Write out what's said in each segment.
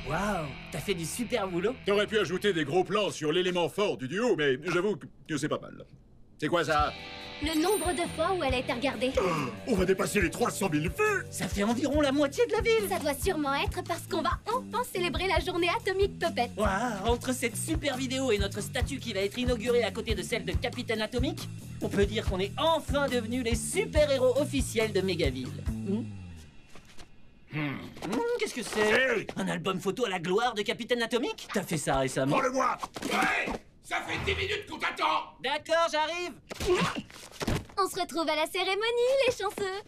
Waouh, t'as fait du super boulot. T'aurais pu ajouter des gros plans sur l'élément fort du duo, mais j'avoue que c'est pas mal. C'est quoi ça? Le nombre de fois où elle a été regardée. On va dépasser les 300 000 vues! Ça fait environ la moitié de la ville. Ça doit sûrement être parce qu'on va enfin célébrer la journée Atomic Puppet. Waouh, entre cette super vidéo et notre statue qui va être inaugurée à côté de celle de Capitaine Atomic, on peut dire qu'on est enfin devenus les super-héros officiels de Mégaville. Qu'est-ce que c'est? Hey! Un album photo à la gloire de Capitaine Atomic? T'as fait ça récemment? Prends-le-moi! Ouais! Ça fait 10 minutes qu'on t'attend! D'accord, j'arrive. On se retrouve à la cérémonie, les chanceux.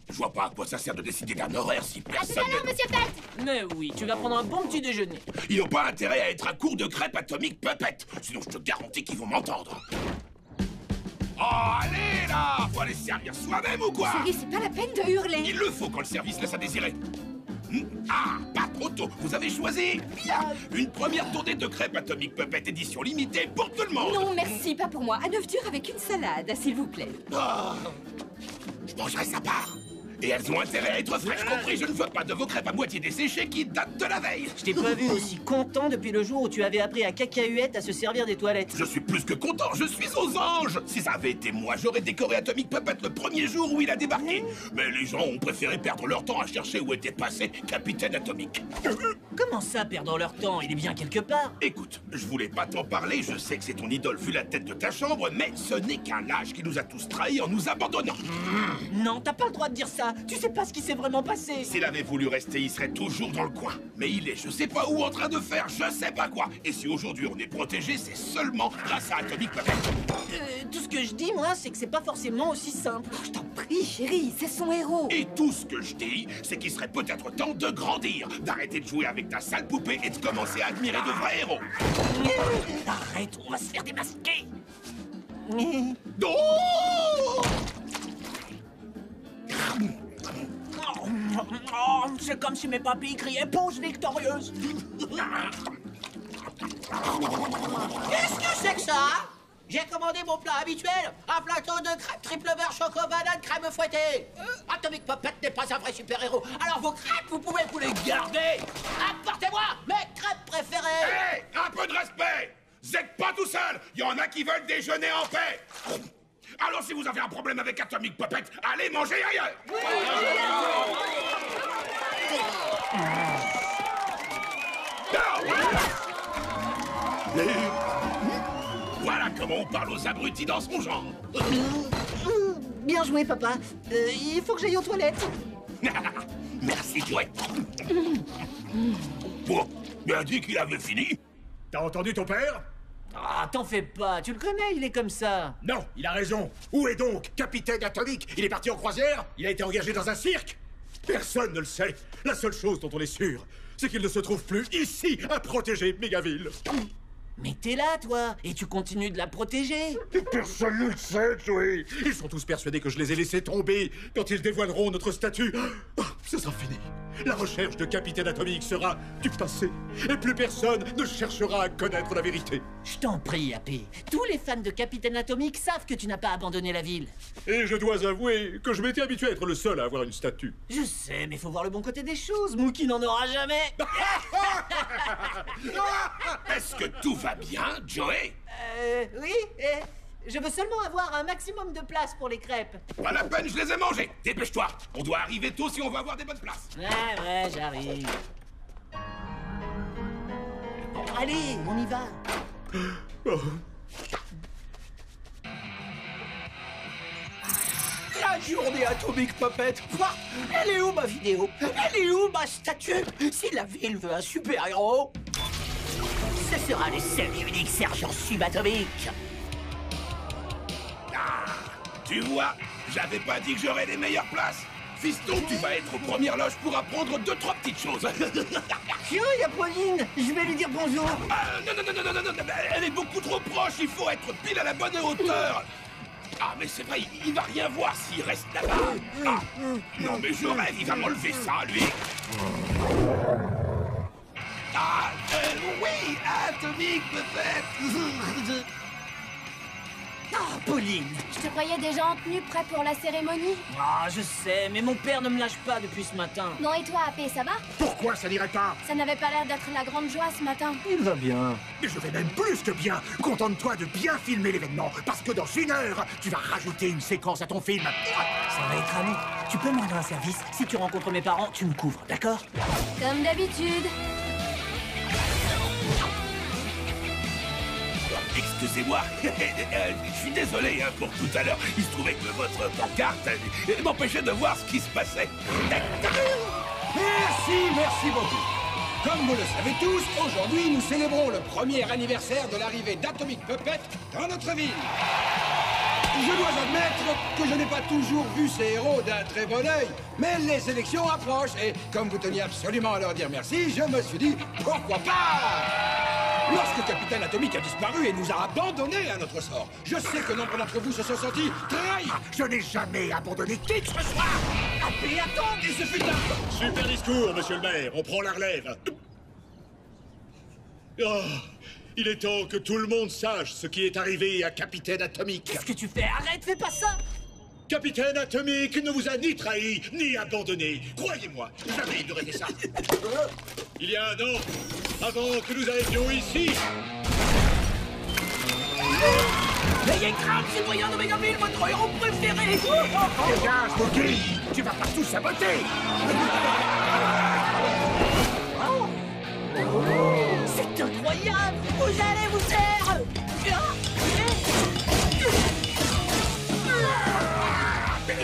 Je vois pas à quoi ça sert de décider d'un horaire si À tout personne... à l'heure, monsieur Pelt. Mais oui, tu vas prendre un bon petit déjeuner. Ils n'ont pas intérêt à être un cours de crêpes Atomic Puppet, sinon je te garantis qu'ils vont m'entendre. Oh, allez là! Faut aller se servir soi-même ou quoi? Chérie, c'est pas la peine de hurler. Il le faut quand le service laisse à désirer. Ah, pas trop tôt, vous avez choisi? Bien! Une première tournée de crêpes Atomic Puppet édition limitée pour tout le monde! Non, merci, pas pour moi. Un œuf dur avec une salade, s'il vous plaît. Ah, je mangerai sa part. Et elles ont intérêt à être fraîches compris, je ne veux pas de vos crêpes à moitié desséchées qui datent de la veille. Je t'ai pas vu aussi content depuis le jour où tu avais appris à Cacahuète à se servir des toilettes. Je suis plus que content, je suis aux anges. Si ça avait été moi, j'aurais décoré Atomic Puppet le premier jour où il a débarqué. Mais les gens ont préféré perdre leur temps à chercher où était passé Capitaine Atomic. Comment ça, perdre leur temps? Il est bien quelque part. Écoute, je voulais pas t'en parler, je sais que c'est ton idole vu la tête de ta chambre, mais ce n'est qu'un lâche qui nous a tous trahis en nous abandonnant. Non, t'as pas le droit de dire ça. Tu sais pas ce qui s'est vraiment passé. S'il avait voulu rester, il serait toujours dans le coin. Mais il est je sais pas où en train de faire je sais pas quoi. Et si aujourd'hui on est protégé, c'est seulement grâce à Atomic Puppet. Tout ce que je dis, moi, c'est que c'est pas forcément aussi simple. Je t'en prie, chérie, c'est son héros. Et tout ce que je dis, c'est qu'il serait peut-être temps de grandir, d'arrêter de jouer avec ta sale poupée et de commencer à admirer de vrais héros. Arrête, on va se faire démasquer. Oh! Oh, c'est comme si mes papilles criaient pause victorieuse. Qu'est-ce que c'est que ça? J'ai commandé mon plat habituel, un plateau de crêpes triple beurre choco banane crème fouettée. Atomic Puppet n'est pas un vrai super-héros, alors vos crêpes, vous pouvez vous les garder. Apportez-moi mes crêpes préférées. Hé! Un peu de respect! Vous êtes pas tout seul! Il y en a qui veulent déjeuner en paix! Alors si vous avez un problème avec Atomic Puppet, allez manger ailleurs! Voilà comment on parle aux abrutis dans son genre! Bien joué, papa. Il faut que j'aille aux toilettes. Merci, Joey! Bon, bien dit qu'il avait fini! T'as entendu ton père? Ah, t'en fais pas, tu le connais, il est comme ça. Non, il a raison. Où est donc Capitaine Atomic? Il est parti en croisière? Il a été engagé dans un cirque? Personne ne le sait. La seule chose dont on est sûr, c'est qu'il ne se trouve plus ici à protéger Mégaville. Mais t'es là, toi, et tu continues de la protéger. Personne ne le sait, Joey. Ils sont tous persuadés que je les ai laissés tomber. Quand ils dévoileront notre statut, ce sera fini. La recherche de Capitaine Atomic sera du passé. Et plus personne ne cherchera à connaître la vérité. Je t'en prie, Happy. Tous les fans de Capitaine Atomic savent que tu n'as pas abandonné la ville. Et je dois avouer que je m'étais habitué à être le seul à avoir une statue. Je sais, mais faut voir le bon côté des choses. Mookie n'en aura jamais. Est-ce que tout va bien, Joey? Oui, je veux seulement avoir un maximum de place pour les crêpes. Pas la peine, je les ai mangés! Dépêche-toi! On doit arriver tôt si on veut avoir des bonnes places! Ouais, j'arrive. Allez, on y va. Oh. La journée Atomic Puppet. Quoi? Elle est où ma vidéo? Elle est où ma statue? Si la ville veut un super-héros, ce sera le seul et unique sergent subatomique. Ah! Tu vois, j'avais pas dit que j'aurais les meilleures places! Fiston, tu vas être aux premières loges pour apprendre 2-3 petites choses! Tiens, y a Pauline. Je vais lui dire bonjour. Ah, non, elle est beaucoup trop proche, il faut être pile à la bonne hauteur! Ah, mais c'est vrai, il va rien voir s'il reste là-bas! Ah, non, mais je rêve, il va m'enlever ça, lui! Ah, oui, Atomic peut-être! Oh, Pauline! Je te croyais déjà en tenue, prêt pour la cérémonie. Ah, je sais, mais mon père ne me lâche pas depuis ce matin. Bon, et toi, AP, ça va? Pourquoi ça n'irait pas? Ça n'avait pas l'air d'être la grande joie ce matin. Il va bien. Mais je vais même plus que bien. Contente-toi de bien filmer l'événement, parce que dans 1 heure, tu vas rajouter une séquence à ton film. Ça va être ami. Tu peux me rendre un service? Si tu rencontres mes parents, tu me couvres, d'accord? Comme d'habitude. Excusez-moi, je suis désolé hein, pour tout à l'heure. Il se trouvait que votre pancarte m'empêchait de voir ce qui se passait. Merci beaucoup. Comme vous le savez tous, aujourd'hui, nous célébrons le 1er anniversaire de l'arrivée d'Atomic Puppet dans notre ville. Je dois admettre que je n'ai pas toujours vu ces héros d'un très bon œil, mais les élections approchent et comme vous teniez absolument à leur dire merci, je me suis dit pourquoi pas. Lorsque Capitaine Atomic a disparu et nous a abandonnés à notre sort, je sais que nombre d'entre vous se sont sentis trahis. Je n'ai jamais abandonné qui que ce soit. Appelez, attends, et ce fut un... Super discours, monsieur le maire. On prend la relève. Oh, il est temps que tout le monde sache ce qui est arrivé à Capitaine Atomic. Qu'est-ce que tu fais? Arrête, fais pas ça! Capitaine Atomic ne vous a ni trahi, ni abandonné. Croyez-moi, jamais il n'aurait fait ça. Il y a 1 an, avant que nous arrivions ici... Ayez crainte, citoyen de Mégaville, votre héros préféré! Dégage, Smokey! Tu vas pas tout saboter! C'est incroyable! Vous allez vous taire!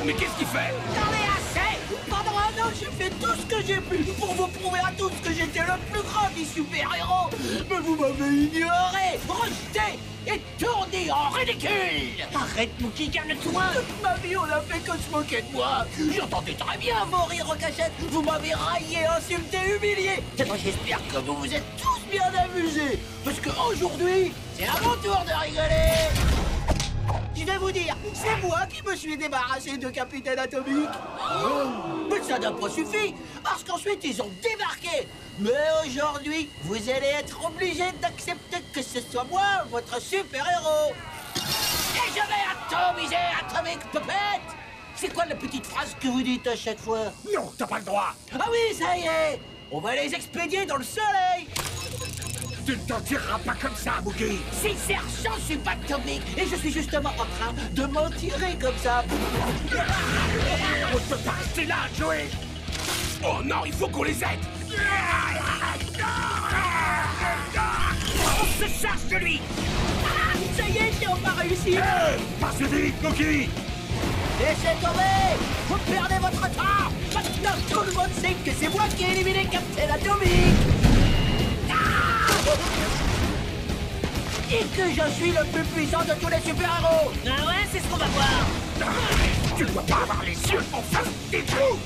Mais qu'est-ce qu'il fait? J'en ai assez! Pendant 1 an, j'ai fait tout ce que j'ai pu pour vous prouver à tous que j'étais le plus grand des super-héros! Mais vous m'avez ignoré, rejeté et tourné en ridicule! Arrête, Mookie, calme-toi! Toute ma vie, on a fait que se moquer de moi! J'entendais très bien vos rires en cachette! Vous m'avez raillé, insulté, humilié! Et moi, j'espère que vous vous êtes tous bien amusés! Parce qu'aujourd'hui, c'est à mon tour de rigoler! Je vais vous dire, c'est moi qui me suis débarrassé de Capitaine Atomic. Mais ça n'a pas suffi, parce qu'ensuite ils ont débarqué. Mais aujourd'hui, vous allez être obligés d'accepter que ce soit moi, votre super-héros. Et je vais atomiser Atomic Puppet. C'est quoi la petite phrase que vous dites à chaque fois? Non, t'as pas le droit! Ah oui, ça y est. On va les expédier dans le soleil. Tu ne t'en tireras pas comme ça, Mookie! Si sergent subatomique, et je suis justement en train de m'en tirer comme ça. On ne peut pas rester là, Joey! Oh non, il faut qu'on les aide! On se charge de lui. Ah, ça y est, on va réussir. Pas si vite, Mookie! Laissez tomber. Vous perdez votre temps. Maintenant, tout le monde sait que c'est moi qui ai éliminé Capitaine Atomic. Et que je suis le plus puissant de tous les super-héros. Ah ouais, c'est ce qu'on va voir. Tu ne dois pas avoir les yeux en face des trous!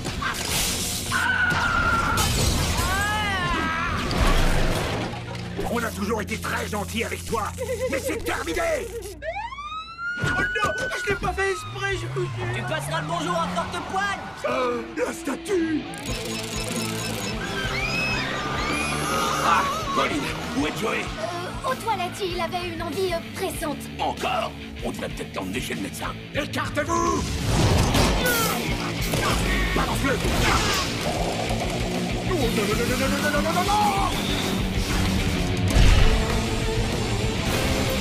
On a toujours été très gentils avec toi, mais c'est terminé! Oh non, je l'ai pas fait exprès, je vous jure. Tu passeras le bonjour à porte-poigne. La statue! Ah, Pauline, où est Joey? Aux toilettes, il avait une envie pressante. Encore? On devrait peut-être l'emmener chez le médecin. Écartez-vous! Balance-le! Non, non, non, non, non, non, non, non, non, non!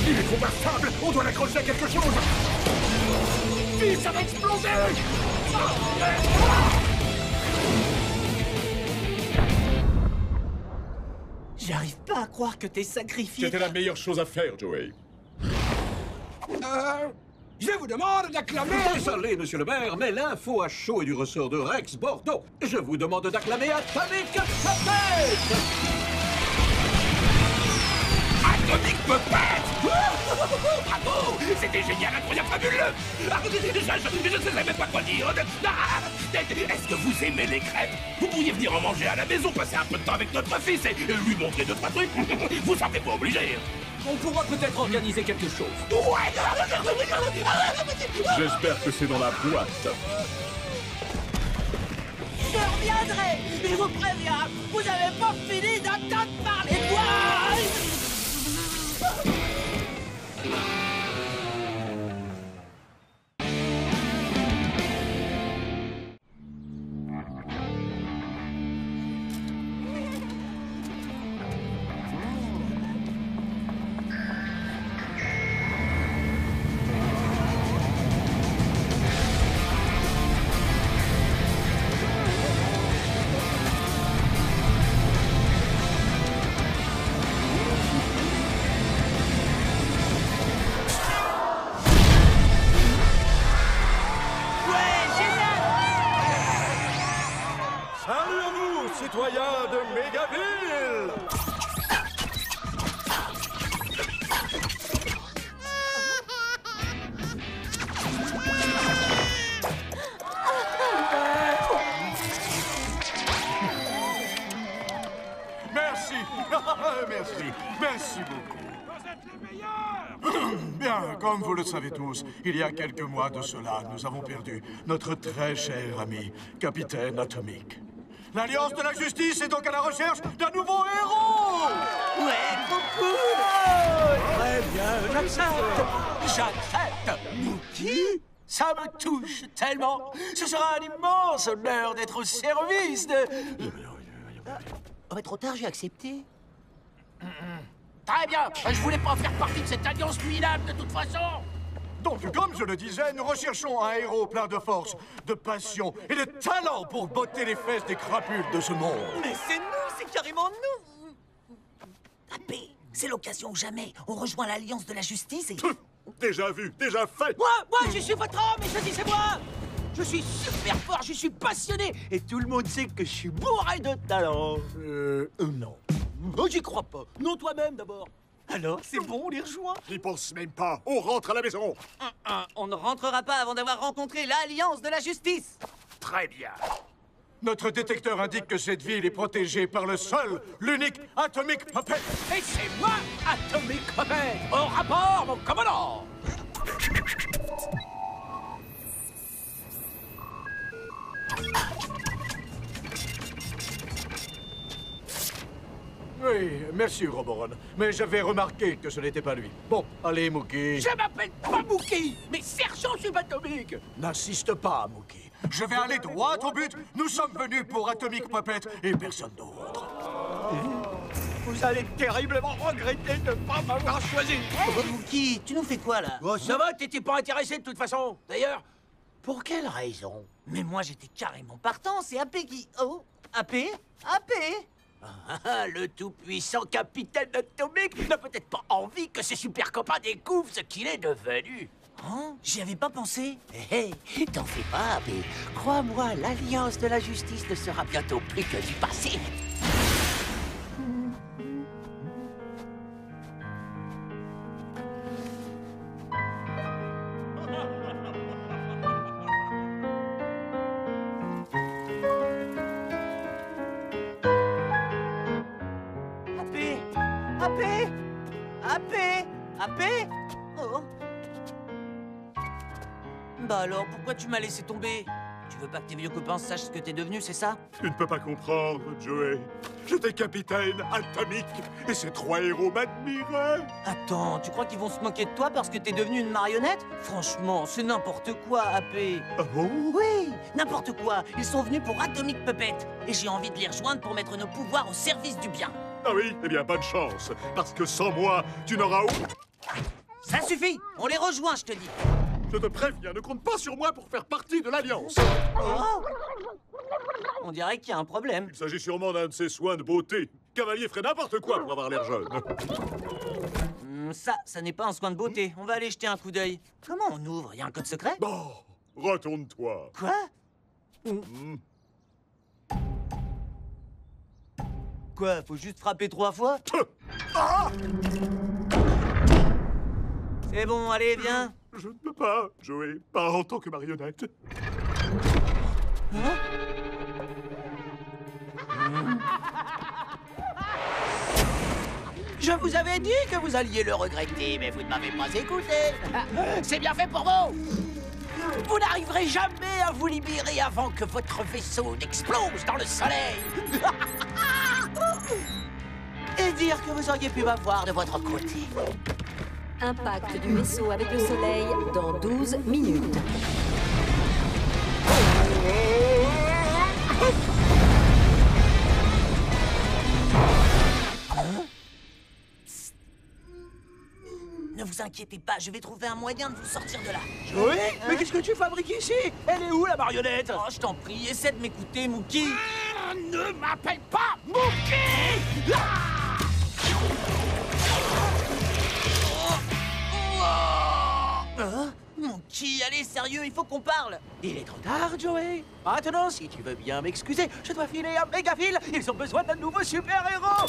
Il est trop instable! On doit l'accrocher à quelque chose! Vite, ça va exploser! J'arrive pas à croire que t'es sacrifié. C'était la meilleure chose à faire, Joey. Je vous demande d'acclamer... Désolé, monsieur le maire, mais l'info à chaud est du ressort de Rex Bordeaux. Je vous demande d'acclamer Atomic Puppet! Atomic Puppet! Bravo! C'était génial, incroyable, fabuleux! Je ne sais même pas quoi dire. Est-ce que vous aimez les crêpes? Vous pourriez venir en manger à la maison, passer un peu de temps avec notre fils et lui montrer 2-3 trucs. Vous ne serez pas obligé. On pourra peut-être organiser quelque chose. Ouais! J'espère que c'est dans la boîte. Je reviendrai. Je vous préviens. Vous n'avez pas fini d'entendre parler de moi. Merci. Merci beaucoup. Vous êtes les meilleurs! Bien, comme vous le savez tous, il y a quelques mois de cela, nous avons perdu notre très cher ami, Capitaine Atomic. L'Alliance de la Justice est donc à la recherche d'un nouveau héros! Ouais, trop cool! Très bien, j'accepte. Mookie? Ça me touche tellement. Ce sera un immense honneur d'être au service de... Oh, mais trop tard, j'ai accepté. Très bien. Je voulais pas faire partie de cette alliance minable de toute façon. Donc, comme je le disais, nous recherchons un héros plein de force, de passion et de talent pour botter les fesses des crapules de ce monde. Mais c'est nous, c'est carrément nous. Tapé, c'est l'occasion ou jamais. On rejoint l'alliance de la justice et... Déjà vu, déjà fait. Moi, je suis votre homme et je dis c'est moi. Je suis super fort, je suis passionné et tout le monde sait que je suis bourré de talent. Non. Oh, j'y crois pas. Non, toi-même d'abord. Alors, c'est bon, on les rejoint. N'y pense même pas. On rentre à la maison. On ne rentrera pas avant d'avoir rencontré l'alliance de la justice. Très bien. Notre détecteur indique que cette ville est protégée par le seul, l'unique Atomic Puppet. Et c'est moi, Atomic Puppet. Au rapport, mon commandant. Oui, merci, Roboron. Mais j'avais remarqué que ce n'était pas lui. Bon, allez, Mookie. Je m'appelle pas Mookie, mais Sergent Subatomique. N'insiste pas, Mookie. Je vais aller droit au but. Nous sommes venus pour Atomic Puppet et personne d'autre. Vous allez terriblement regretter de ne pas m'avoir choisi. Mookie, tu nous fais quoi, là? Oh, ça va, t'étais pas intéressé de toute façon. D'ailleurs, pour quelle raison? Mais moi, j'étais carrément partant. C'est AP qui... Oh, AP? AP? Ah, le tout-puissant capitaine Atomic n'a peut-être pas envie que ses super copains découvrent ce qu'il est devenu. Hein? J'y avais pas pensé. Hé, t'en fais pas, mais crois-moi, l'Alliance de la Justice ne sera bientôt plus que du passé. AP? Oh. Bah alors, pourquoi tu m'as laissé tomber? Tu veux pas que tes vieux copains sachent ce que t'es devenu, c'est ça? Tu ne peux pas comprendre, Joey. J'étais capitaine Atomic et ces trois héros m'admiraient. Attends, tu crois qu'ils vont se moquer de toi parce que t'es devenu une marionnette? Franchement, c'est n'importe quoi, AP. Ah bon? Oui, n'importe quoi. Ils sont venus pour Atomic Puppet. Et j'ai envie de les rejoindre pour mettre nos pouvoirs au service du bien. Ah oui? Eh bien, bonne chance. Parce que sans moi, tu n'auras... Ça suffit! On les rejoint, je te dis. Je te préviens, ne compte pas sur moi pour faire partie de l'Alliance. Oh. On dirait qu'il y a un problème. Il s'agit sûrement d'un de ces soins de beauté. Cavalier ferait n'importe quoi pour avoir l'air jeune. Ça n'est pas un soin de beauté. On va aller jeter un coup d'œil. Comment on ouvre? Il y a un code secret? Bon, retourne-toi. Quoi? Quoi? Faut juste frapper 3 fois? Ah! C'est bon, allez, viens. Je ne peux pas, Joey. Pas en tant que marionnette. Hein? Je vous avais dit que vous alliez le regretter, mais vous ne m'avez pas écouté. C'est bien fait pour vous. Vous n'arriverez jamais à vous libérer avant que votre vaisseau n'explose dans le soleil. Et dire que vous auriez pu m'avoir de votre côté. Impact du vaisseau avec le soleil dans 12 minutes. Ne vous inquiétez pas, je vais trouver un moyen de vous sortir de là. Oui, mais qu'est-ce que tu fabriques ici? Elle est où, la marionnette? Oh, je t'en prie, essaie de m'écouter, Mookie. Ne m'appelle pas Mookie! Mookie, allez, sérieux, il faut qu'on parle. Il est trop tard, Joey. Maintenant, si tu veux bien m'excuser, je dois filer à Mégafil. Ils ont besoin d'un nouveau super-héros.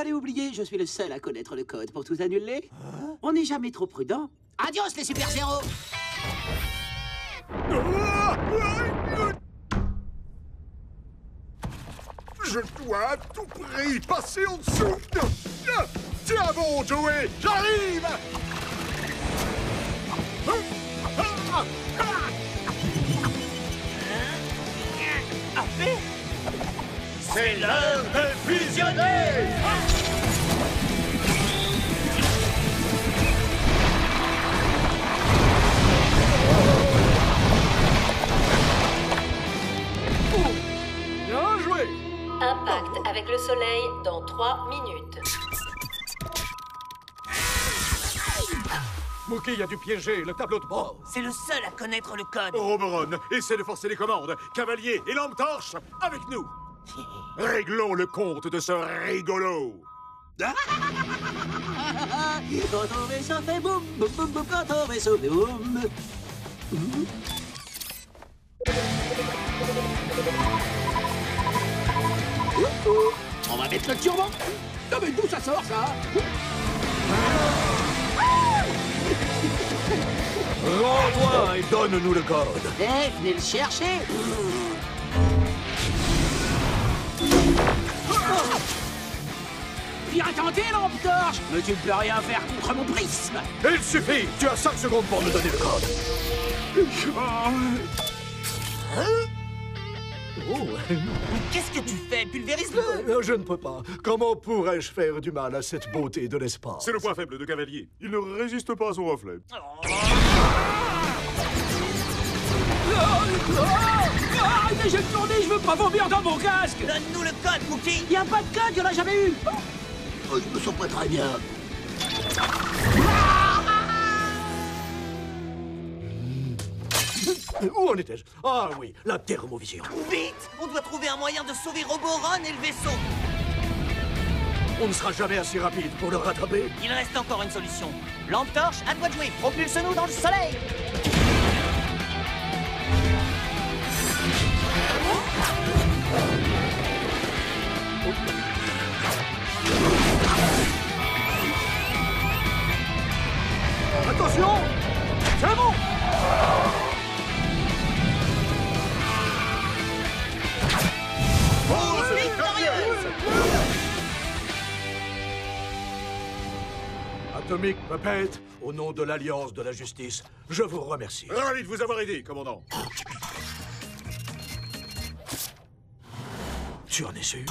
allez oublier, je suis le seul à connaître le code pour tout annuler. On n'est jamais trop prudent. Adios, les super-héros. Je dois à tout prix passer en dessous. Tiens bon, Joey, j'arrive. C'est l'heure de fusionner. Bien joué. Impact avec le soleil dans 3 minutes. Mookie a dû piéger le tableau de bord. C'est le seul à connaître le code. Oberon, essaie de forcer les commandes. Cavalier et lampe torche, avec nous. Réglons le compte de ce rigolo. Quand ton vaisseau fait boum, boum, boum, boum, quand ton vaisseau fait boum. On va mettre le turbo. Non mais d'où ça sort, ça? Rends-toi et donne-nous le code. Eh, venez le chercher. Viens tenter, lampe torche. Mais tu ne peux rien faire contre mon prisme. Il suffit. Tu as 5 secondes pour nous donner le code. Qu'est-ce que tu fais? Pulvérise-le. Je ne peux pas. Comment pourrais-je faire du mal à cette beauté de l'espace? C'est le point faible de Cavalier. Il ne résiste pas à son reflet. Arrêtez, j'ai tourné, je veux pas vomir dans mon casque. Donne-nous le code, Mookie. Y a pas de code, y'en a jamais eu. Oh, je me sens pas très bien. Où en étais-je? Ah oui, la thermovision. Vite! On doit trouver un moyen de sauver Roboron et le vaisseau. On ne sera jamais assez rapide pour le rattraper. Il reste encore une solution. Lampe torche, à toi de jouer. Propulse-nous dans le soleil. Attention! C'est bon! Atomic Puppet, au nom de l'Alliance de la Justice, je vous remercie. Ravi de vous avoir aidé, commandant. Tu en es sûr?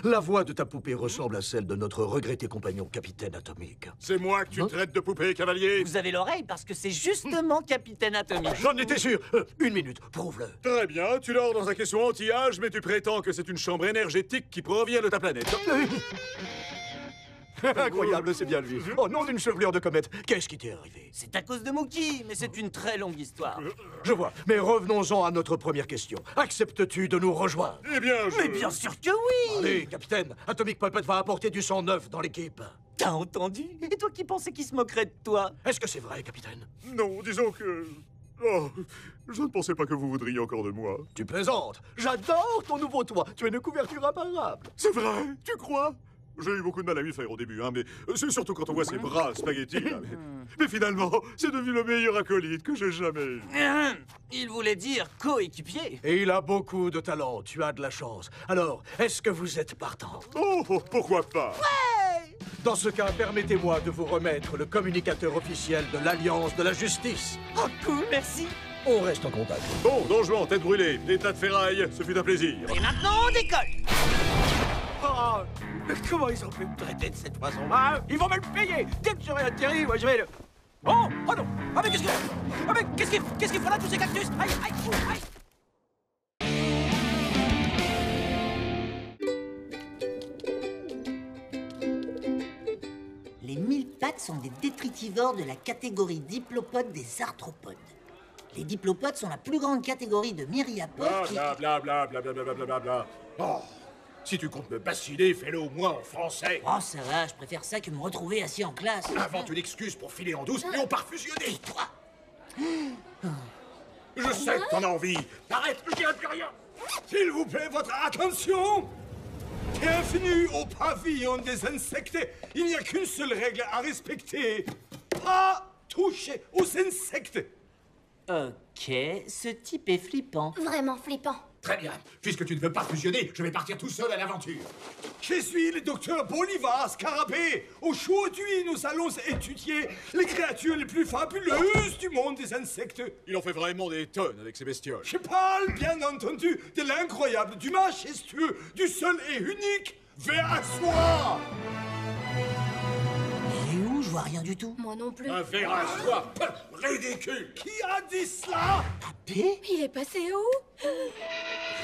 La voix de ta poupée ressemble à celle de notre regretté compagnon, Capitaine Atomic. C'est moi que tu traites de poupée, Cavalier. Vous avez l'oreille parce que c'est justement Capitaine Atomic. J'en étais sûr. 1 minute, prouve-le. Très bien, tu dors dans un caisson anti-âge, mais tu prétends que c'est une chambre énergétique qui provient de ta planète. Incroyable, c'est bien lui. Oh non, d'une chevelure de comète. Qu'est-ce qui t'est arrivé? C'est à cause de Mookie, mais c'est une très longue histoire. Je vois, mais revenons-en à notre première question. Acceptes-tu de nous rejoindre? Eh bien, Mais bien sûr que oui! Allez, capitaine, Atomic Puppet va apporter du sang neuf dans l'équipe. T'as entendu? Et toi qui pensais qu'il se moquerait de toi? Est-ce que c'est vrai, capitaine? non, disons que... Oh, je ne pensais pas que vous voudriez encore de moi. Tu plaisantes. J'adore ton nouveau toit. Tu as une couverture imparable. C'est vrai, tu crois? J'ai eu beaucoup de mal à lui faire au début, hein, mais c'est surtout quand on voit ses bras spaghettis, là. Mais finalement, c'est devenu le meilleur acolyte que j'ai jamais eu. Il voulait dire coéquipier. Et il a beaucoup de talent. Tu as de la chance. Alors, est-ce que vous êtes partant? Oh, pourquoi pas? Dans ce cas, permettez-moi de vous remettre le communicateur officiel de l'Alliance de la Justice. Oh cool, merci. On reste en contact. Bon, Don Juan, tête brûlée, état de ferraille, ce fut un plaisir. Et maintenant, on décolle. Oh, mais comment ils ont pu me traiter de cette façon-là? Ils vont me le payer. Dès que j'aurai atterri, moi je vais le... Oh, oh non. Ah mais qu'est-ce que... Ah mais qu'est-ce qu'il faut là, tous ces cactus? Aïe, aïe, aïe. Les 1000 pattes sont des détritivores de la catégorie diplopodes des arthropodes. Les diplopodes sont la plus grande catégorie de myriapodes qui... Blablabla. Oh, si tu comptes me bassiner, fais-le au moins en français. Oh, ça va, je préfère ça que me retrouver assis en classe. Invente une excuse pour filer en douce et on part fusionner. Et toi? Je sais que t'en as envie. Arrête, je dirai plus rien. S'il vous plaît, votre attention. Bienvenue au pavillon des insectes. Il n'y a qu'une seule règle à respecter. Pas toucher aux insectes. Ok, ce type est flippant. Vraiment flippant. Très bien. Puisque tu ne veux pas fusionner, je vais partir tout seul à l'aventure. Je suis le docteur Bolivar Scarabée. Aujourd'hui, nous allons étudier les créatures les plus fabuleuses du monde des insectes. Il en fait vraiment des tonnes avec ces bestioles. Je parle, bien entendu, de l'incroyable, du majestueux, du seul et unique ver à soie. Il est où? Je vois rien du tout. Moi non plus. Un ver à soie. Ridicule. Qui a dit cela? Papé? Il est passé où?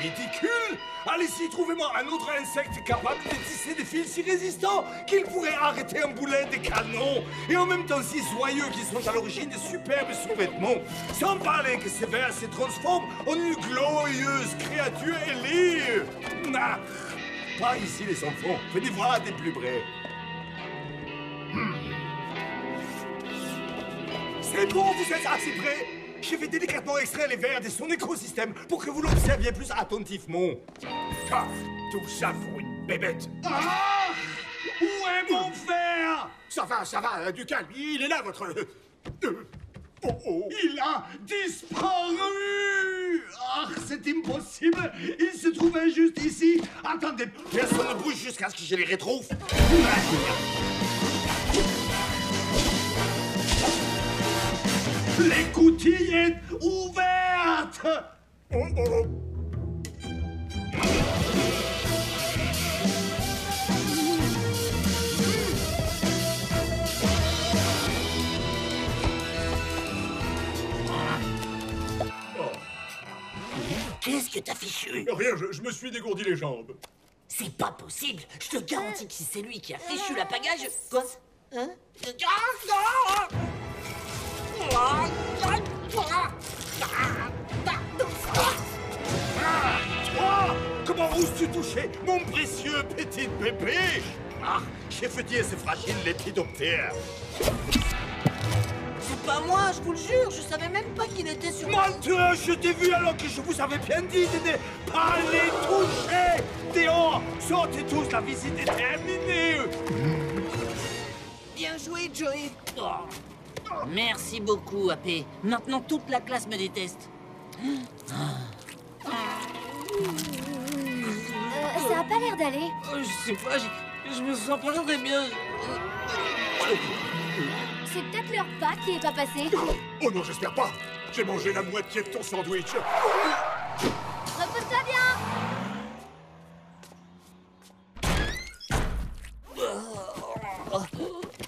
Ridicule! Allez-y, trouvez-moi un autre insecte capable de tisser des fils si résistants qu'il pourrait arrêter un boulet de canon et en même temps si joyeux qu'ils sont à l'origine de superbes sous-vêtements. Sans parler que ces vers se transforment en une glorieuse créature ailée. Ah, pas ici, les enfants. Venez voir des plus près. C'est bon, vous êtes assez près. Je vais délicatement extraire les vers de son écosystème pour que vous l'observiez plus attentivement. Ah, tout ça pour une bébête. Ah! Où est mon ver? Ça va, du calme. Il est là, votre... Il a disparu! Ah, c'est impossible! Il se trouvait juste ici. Attendez, personne ne bouge jusqu'à ce que je les retrouve. L'écoutille est ouverte! Qu'est-ce que t'as fichu? Rien, je me suis dégourdi les jambes. C'est pas possible. Je te garantis que si c'est lui qui a fichu la pagaille, Quoi? Hein? Toi, comment oses-tu toucher mon précieux petit bébé? Ah, j'ai fait dire ce fragile lépidoptère. C'est pas moi, je vous le jure. Je savais même pas qu'il était sur... Menteur, je t'ai vu alors que je vous avais bien dit de ne pas les toucher. Dehors, sortez tous, la visite est terminée. Bien joué, Joey. Merci beaucoup, AP. Maintenant, toute la classe me déteste. Ça a pas l'air d'aller. Je sais pas, je me sens pas très bien. C'est peut-être leur pas qui est pas passé. Oh non, j'espère pas. J'ai mangé la moitié de ton sandwich. Repose-toi bien.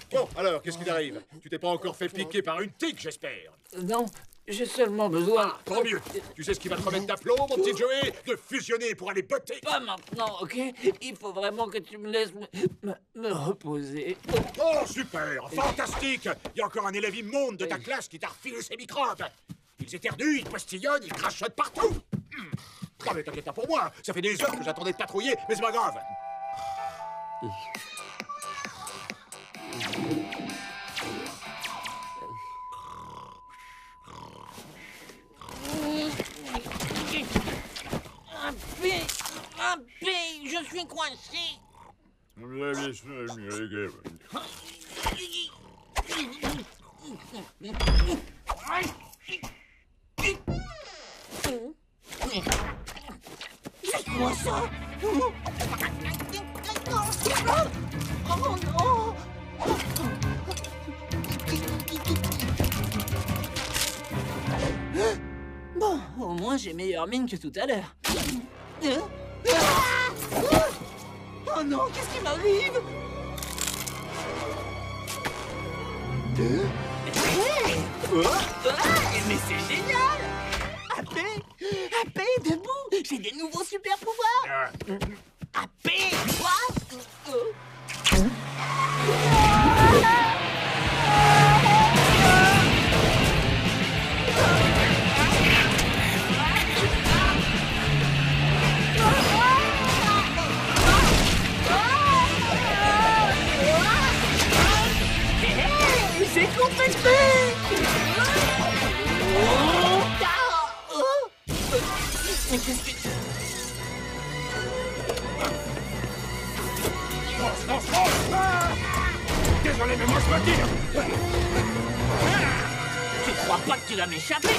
Bon, alors, qu'est-ce qui t'arrive? Tu t'es pas encore fait piquer par une tique, j'espère? Non, j'ai seulement besoin... Ah, tant mieux. Tu sais ce qui va te remettre d'aplomb, mon petit Joey? De fusionner pour aller botter. Pas maintenant, ok? Il faut vraiment que tu me laisses me reposer. Oh, super! Fantastique! Il y a encore un élève immonde de ta classe qui t'a refilé ses microbes. Ils éternuent, ils postillonnent, ils crachotent partout. Ah, mais t'inquiète pas pour moi. Ça fait des heures que j'attendais de patrouiller, mais c'est pas grave. AP, je suis coincé. C'est quoi ça? Oh non! Bon, au moins j'ai meilleure mine que tout à l'heure. Oh non, qu'est-ce qui m'arrive? Mais c'est génial! AP, debout! J'ai des nouveaux super pouvoirs! AP, quoi? J'ai complété! Mais qu'est-ce que... Allez, mais moi je me tire. Tu crois pas que tu vas m'échapper?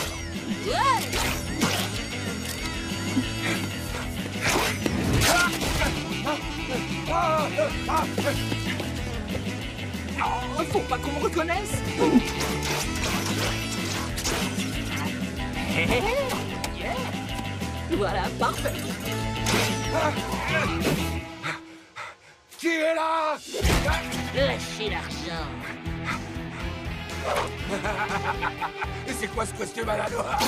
Oh, faut pas qu'on me reconnaisse. Yeah. Voilà, parfait. Qui est là? Lâchez l'argent. Et c'est quoi ce costume à la noire?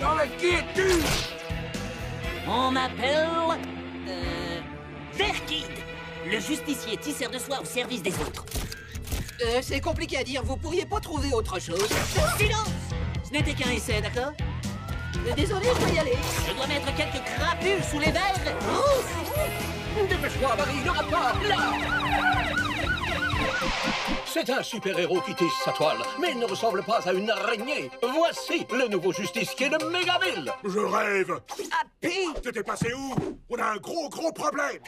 Non, mais qui es-tu? On m'appelle... Verkid, le justicier tisseur de soie au service des autres. C'est compliqué à dire, vous pourriez pas trouver autre chose. Silence! Ce n'était qu'un essai, d'accord? Désolé, je dois y aller. Je dois mettre quelques crapules sous les verres. Dépêche-toi, Marie, il n'aura pas là! C'est un super-héros qui tisse sa toile, mais il ne ressemble pas à une araignée. Voici le nouveau justicier de Mégaville. Je rêve. Happy! T'étais passé où? On a un gros problème.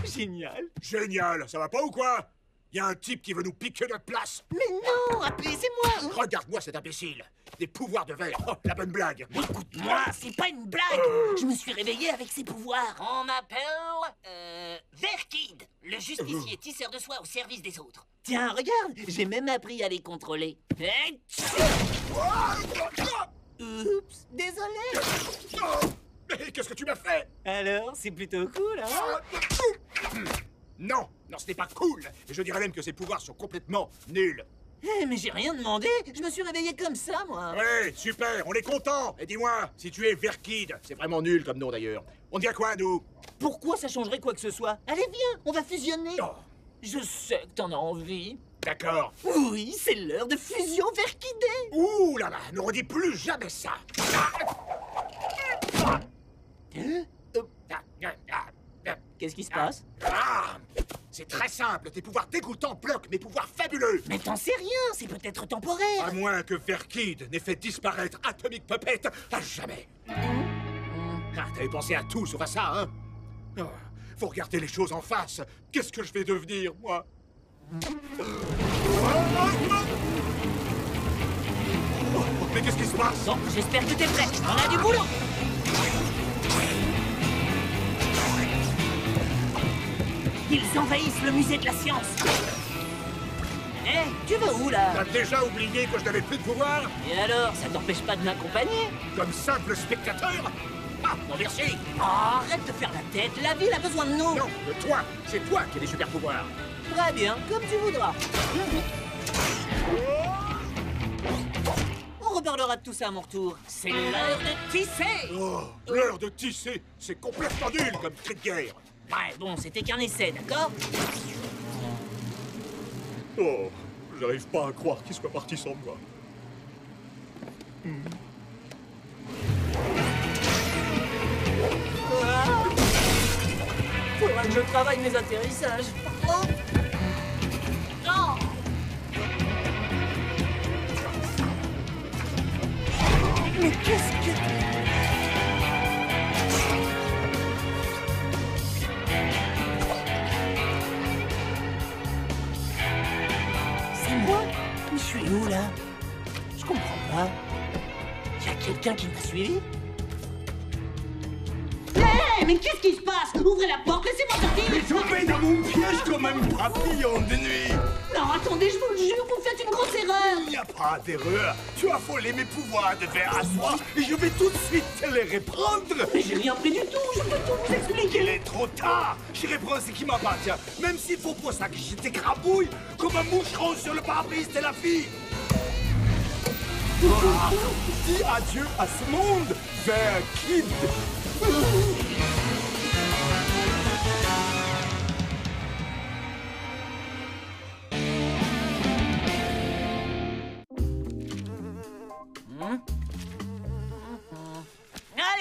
Génial. Génial, ça va pas ou quoi? Il y a un type qui veut nous piquer notre place. Mais non, Happy, c'est moi. Regarde-moi cet imbécile. Des pouvoirs de verre. Oh, la bonne blague. Écoute-moi, c'est pas une blague. Je me suis réveillé avec ses pouvoirs. On m'appelle... Verkid, le justicier tisseur de soie au service des autres. Tiens, regarde, j'ai même appris à les contrôler. Oups, désolé. Oh, mais qu'est-ce que tu m'as fait? Alors, c'est plutôt cool, hein? Non, ce n'est pas cool. Et je dirais même que ses pouvoirs sont complètement nuls. Mais j'ai rien demandé. Je me suis réveillé comme ça, moi. Ouais, super, on est content. Et dis-moi, si tu es Verkid, c'est vraiment nul comme nom d'ailleurs. On dit à quoi, nous? Pourquoi ça changerait quoi que ce soit? Allez, viens, on va fusionner. Oh. Je sais que t'en as envie. D'accord. Oui, c'est l'heure de fusion Verkidée. Ouh là là, ne redis plus jamais ça. Qu'est-ce qui se passe? C'est très simple, tes pouvoirs dégoûtants bloquent mes pouvoirs fabuleux. Mais t'en sais rien, c'est peut-être temporaire. À moins que Verkid n'ait fait disparaître Atomic Puppet à jamais. T'avais pensé à tout sauf à ça, hein? Oh, faut regarder les choses en face. Qu'est-ce que je vais devenir, moi? Mais qu'est-ce qui se passe? Bon, j'espère que t'es prêt. On a du boulot. Ils envahissent le musée de la science. Hé, tu vas où, là? T'as déjà oublié que je n'avais plus de pouvoir? Et alors, ça t'empêche pas de m'accompagner? Comme simple spectateur? Ah, non merci. Oh, arrête de faire la tête, la ville a besoin de nous. Non, de toi. C'est toi qui as des super pouvoirs. Très bien, comme tu voudras. On reparlera de tout ça à mon retour. C'est l'heure de tisser. Oh, l'heure de tisser. C'est complètement nul comme cri de guerre. Ouais, bon, c'était qu'un essai, d'accord? Oh, j'arrive pas à croire qu'il soit parti sans moi. Faudra que je travaille mes atterrissages. Oh. Non. Mais qu'est-ce que... C'est moi? Mais je suis où, là? Je comprends pas. Y a quelqu'un qui m'a suivi? Hé, mais qu'est-ce qui se passe? Ouvrez la porte, laissez-moi sortir! Tombé dans mon piège comme un papillon de nuit. Non, attendez, je vous le jure, vous faites une grosse erreur! Il n'y a pas d'erreur. Tu as volé mes pouvoirs de verre à soie et je vais tout de suite te les reprendre. Mais j'ai rien pris du tout, je peux tout vous expliquer! Il est trop tard. Je reprends ce qui m'appartient, même s'il faut pour ça que je t'écrabouille comme un moucheron sur le pare-brise de la fille. Dis adieu à ce monde, Verkid.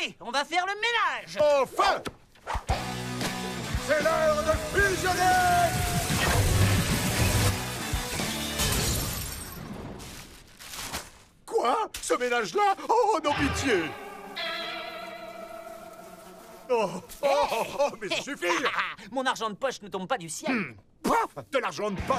Allez, on va faire le ménage! Enfin! C'est l'heure de fusionner! Quoi? Ce ménage-là? Oh, non, pitié! Oh, mais ça suffit! Mon argent de poche ne tombe pas du ciel. Paf! De l'argent de poche.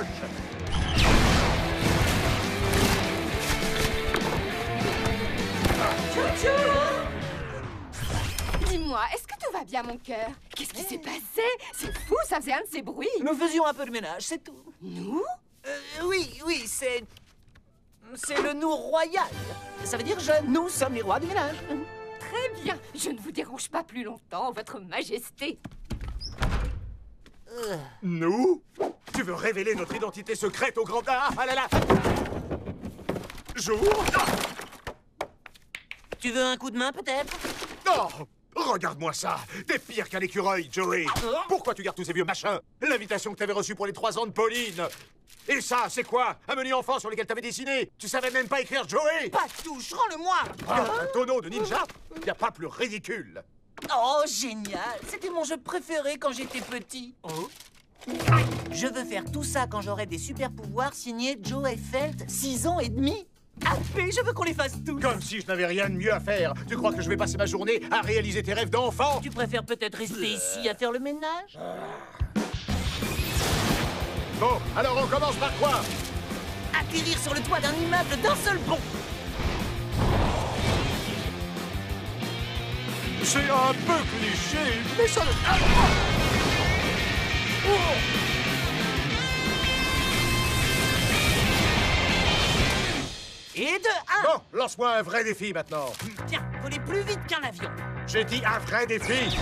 Dis-moi, est-ce que tout va bien, mon cœur? Qu'est-ce qui s'est passé? C'est fou, ça faisait un de ces bruits. Nous faisions un peu de ménage, c'est tout. Nous? Oui, c'est le nous royal. Ça veut dire nous sommes les rois du ménage. Très bien. Je ne vous dérange pas plus longtemps, votre majesté. Nous? Tu veux révéler notre identité secrète au grand... Ah là là! Jour? Tu veux un coup de main, peut-être? Non! Regarde-moi ça! T'es pire qu'un écureuil, Joey! Pourquoi tu gardes tous ces vieux machins? L'invitation que t'avais reçue pour les 3 ans de Pauline! Et ça, c'est quoi? Un menu enfant sur lequel t'avais dessiné? Tu savais même pas écrire Joey? Pas de touche, rends-le-moi! Un tonneau de ninja? Y a pas plus ridicule! Oh, génial! C'était mon jeu préféré quand j'étais petit. Je veux faire tout ça quand j'aurai des super pouvoirs signés Joe Felt, 6 ans et demi. Appé, je veux qu'on les fasse tous. Comme si je n'avais rien de mieux à faire. Tu crois que je vais passer ma journée à réaliser tes rêves d'enfant? Tu préfères peut-être rester ici à faire le ménage? Bon, alors on commence par quoi? Atterrir sur le toit d'un immeuble d'un seul bond. C'est un peu cliché, mais ça... Et de 1. Bon, lance-moi un vrai défi maintenant. Tiens, voler plus vite qu'un avion. J'ai dit un vrai défi.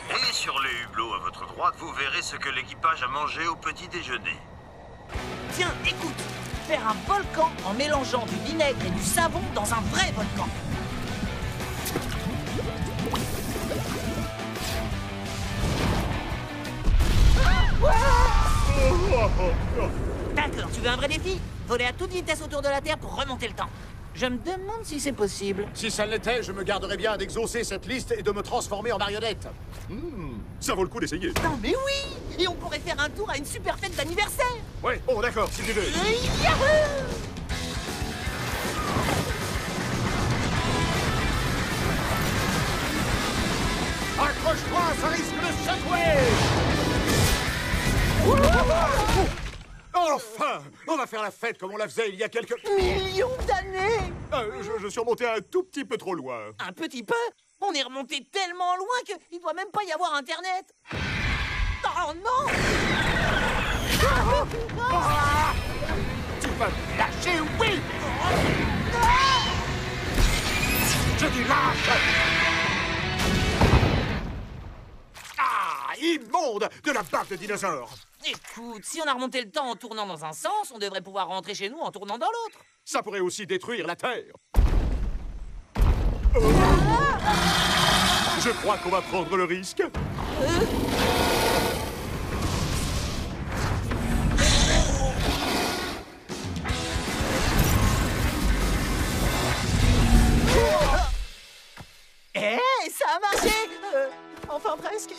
Et sur les hublots à votre droite, vous verrez ce que l'équipage a mangé au petit déjeuner. Tiens, écoute. Faire un volcan en mélangeant du vinaigre et du savon dans un vrai volcan. D'accord, tu veux un vrai défi? Voler à toute vitesse autour de la Terre pour remonter le temps. Je me demande si c'est possible. Si ça l'était, je me garderais bien d'exaucer cette liste et de me transformer en marionnette. Ça vaut le coup d'essayer. Non mais oui! Et on pourrait faire un tour à une super fête d'anniversaire. Ouais, bon d'accord, si tu veux. Yahoo! Accroche-toi, ça risque de secouer! Enfin! On va faire la fête comme on la faisait il y a quelques... Millions d'années! Je suis remonté un tout petit peu trop loin. Un petit peu? On est remonté tellement loin qu'il doit même pas y avoir Internet. Oh non! Tu vas me lâcher, oui! Je dis lâche! Ah, immonde! De la bave de dinosaure! Écoute, si on a remonté le temps en tournant dans un sens, on devrait pouvoir rentrer chez nous en tournant dans l'autre. Ça pourrait aussi détruire la Terre. Je crois qu'on va prendre le risque. Ça a marché! Enfin presque.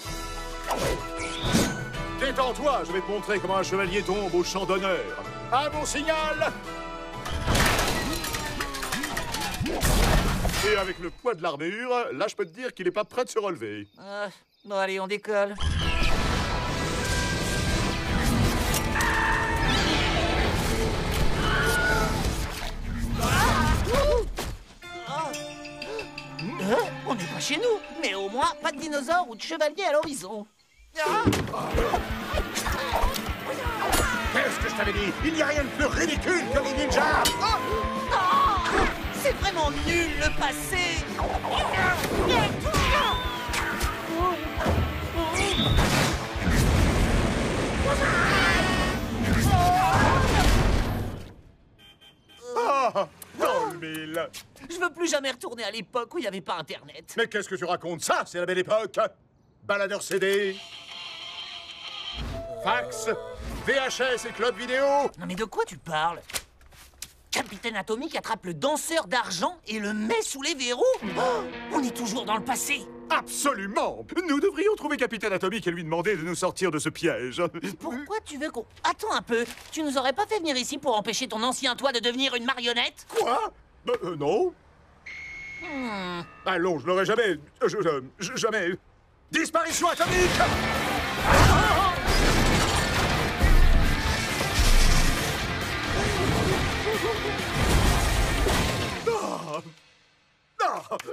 Détends-toi, je vais te montrer comment un chevalier tombe au champ d'honneur. À mon signal! Et avec le poids de l'armure, là, je peux te dire qu'il n'est pas prêt de se relever. Bon, allez, on décolle. On n'est pas chez nous, mais au moins, pas de dinosaures ou de chevaliers à l'horizon. Qu'est-ce que je t'avais dit? Il n'y a rien de plus ridicule que les ninjas! C'est vraiment nul, le passé! Dans le mille! Je veux plus jamais retourner à l'époque où il n'y avait pas Internet. Mais qu'est-ce que tu racontes? Ça, c'est la belle époque! Baladeur CD... fax... VHS et club vidéo... Non mais de quoi tu parles? Capitaine Atomique attrape le danseur d'argent et le met sous les verrous? On est toujours dans le passé. Absolument! Nous devrions trouver Capitaine Atomique et lui demander de nous sortir de ce piège. Pourquoi tu veux qu'on... Attends un peu, tu nous aurais pas fait venir ici pour empêcher ton ancien toi de devenir une marionnette? Quoi? Non. Allons, je l'aurais jamais... jamais... Disparition atomique!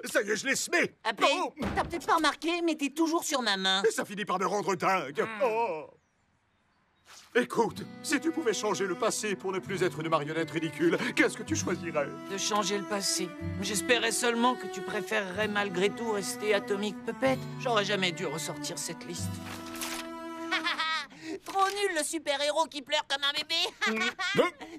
Ça y est, je l'ai semé! Appé, t'as peut-être pas remarqué, mais t'es toujours sur ma main. Et ça finit par me rendre dingue. Oh. Écoute, si tu pouvais changer le passé pour ne plus être une marionnette ridicule, qu'est-ce que tu choisirais? De changer le passé. J'espérais seulement que tu préférerais malgré tout rester Atomic Puppet. J'aurais jamais dû ressortir cette liste. Trop nul le super-héros qui pleure comme un bébé.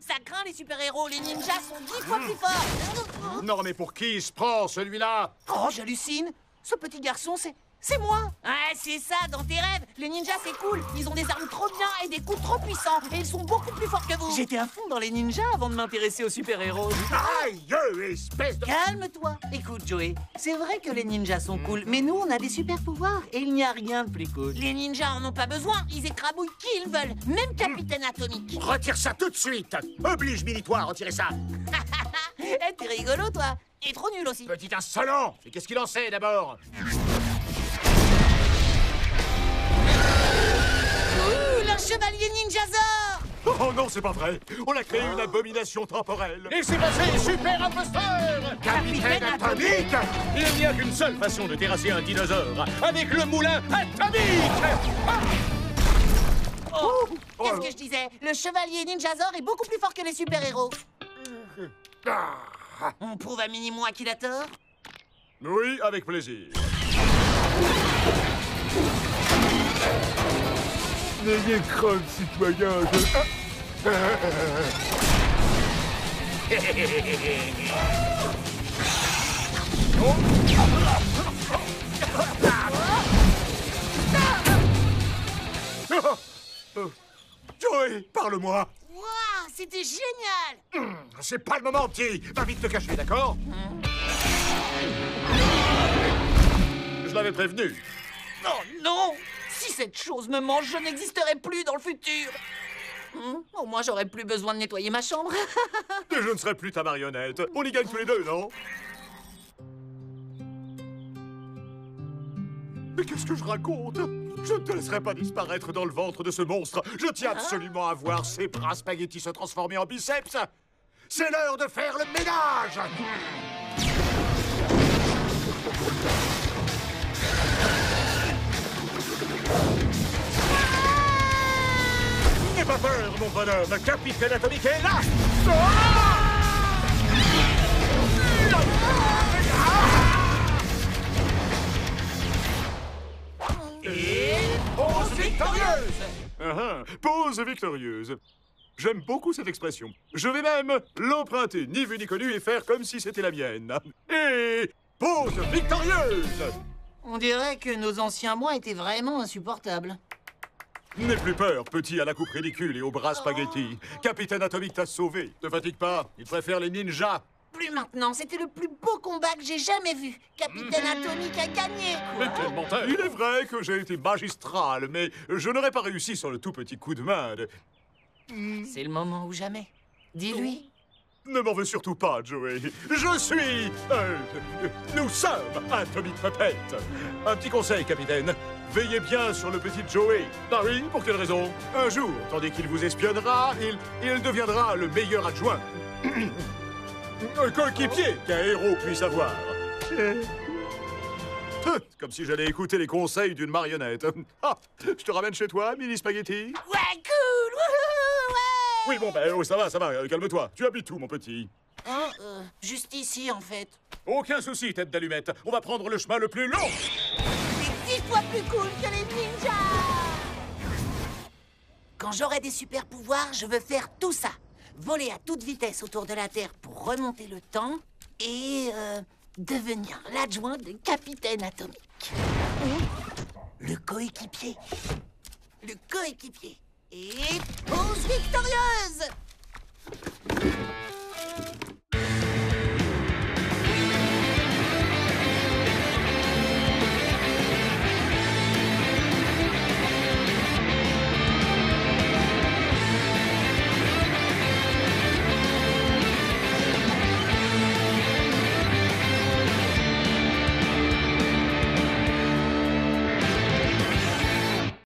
Ça craint les super-héros, les ninjas sont 10 fois plus forts. Non, mais pour qui il se prend, celui-là? Oh, j'hallucine. Ce petit garçon, c'est moi. Ouais, c'est ça, dans tes rêves. Les ninjas, c'est cool. Ils ont des armes trop bien et des coups trop puissants. Et ils sont beaucoup plus forts que vous. J'étais à fond dans les ninjas avant de m'intéresser aux super-héros. Aïe, espèce de... Calme-toi. Écoute, Joey, c'est vrai que les ninjas sont cool, mais nous, on a des super-pouvoirs et il n'y a rien de plus cool. Les ninjas en ont pas besoin. Ils écrabouillent qui ils veulent. Même Capitaine Atomic. Retire ça tout de suite. Oblige Millie-toi à retirer ça. Eh, t'es rigolo, toi. Et trop nul aussi. Petit insolent. Et qu'est-ce qu'il en sait, d'abord? Un chevalier ninjazor! Oh non, c'est pas vrai. On a créé une abomination temporelle. Et c'est passé, super imposteur! Capitaine Atomic! Il n'y a qu'une seule façon de terrasser un dinosaure, avec le moulin atomique! Oh, qu'est-ce que je disais? Le chevalier ninjazor est beaucoup plus fort que les super-héros. On prouve à mini-moi qu'il a tort? Oui, avec plaisir. N'ayez crainte, citoyen, Joey, parle-moi. Waouh, c'était génial. C'est pas le moment, petit. Va vite te cacher, d'accord? Je l'avais prévenu. Oh non! Si cette chose me mange, je n'existerai plus dans le futur. Au moins, j'aurais plus besoin de nettoyer ma chambre. Et je ne serai plus ta marionnette. On y gagne tous les deux, non? Mais qu'est-ce que je raconte? Je ne te laisserai pas disparaître dans le ventre de ce monstre. Je tiens absolument à voir ces bras spaghettis se transformer en biceps. C'est l'heure de faire le ménage! N'aie pas peur, mon bonhomme. Capitaine Atomic est là! Et pause victorieuse! Pause victorieuse. J'aime beaucoup cette expression. Je vais même l'emprunter, ni vu ni connu, et faire comme si c'était la mienne. Et pause victorieuse! On dirait que nos anciens mois étaient vraiment insupportables. N'aie plus peur, petit à la coupe ridicule et aux bras spaghettis. Capitaine Atomic t'a sauvé. Ne fatigue pas, il préfère les ninjas. Plus maintenant, c'était le plus beau combat que j'ai jamais vu. Capitaine Atomic a gagné. Mais quel menteur! Il est vrai que j'ai été magistral, mais je n'aurais pas réussi sans le tout petit coup de main de... C'est le moment ou jamais. Dis-lui. Ne m'en veux surtout pas, Joey. Je suis... nous sommes Atomic Puppet. Un petit conseil, capitaine. Veillez bien sur le petit Joey. Ah oui, pour quelle raison? Un jour, tandis qu'il vous espionnera, il deviendra le meilleur adjoint. Un coéquipier qu'un héros puisse avoir. Comme si j'allais écouter les conseils d'une marionnette. Ah, je te ramène chez toi, mini spaghetti? Ouais, cool! Wouhou, ouais! Oui, bon, ben, oh, ça va, calme-toi. Tu habites où, mon petit? Juste ici, en fait. Aucun souci, tête d'allumette. On va prendre le chemin le plus long. C'est 10 fois plus cool que les ninjas! Quand j'aurai des super pouvoirs, je veux faire tout ça. Voler à toute vitesse autour de la Terre pour remonter le temps et devenir l'adjoint de Capitaine Atomic. Le coéquipier. Le coéquipier. Et pause victorieuse!